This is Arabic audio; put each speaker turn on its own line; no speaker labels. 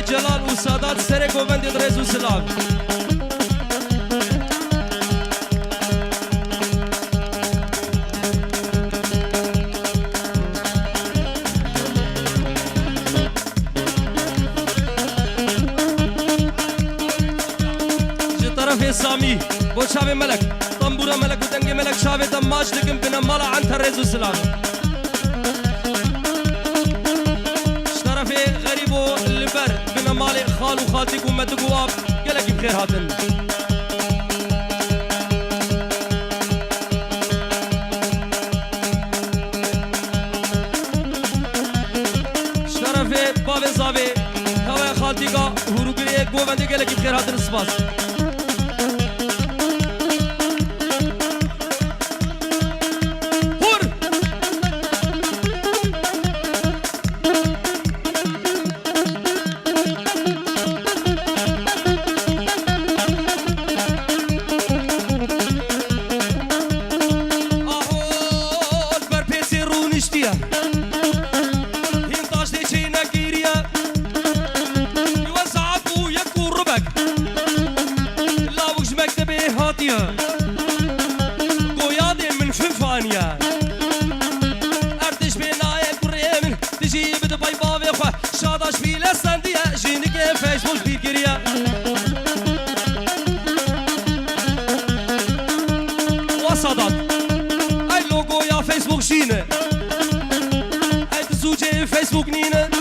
جلال و سادات سر گوبند درز و سلام جه طرف سامی بو شاب ملک طنبورا ملک و دنگ ملک شاب دماج دکم بنا مالا عن ترز و سلام مالي خال وخالتك ومتك واب قالك بخير هاتن شرفي بابي زابي هوا خالتك هروقريك وبندي قالك بخير هاتن السباس فيسبوك نينه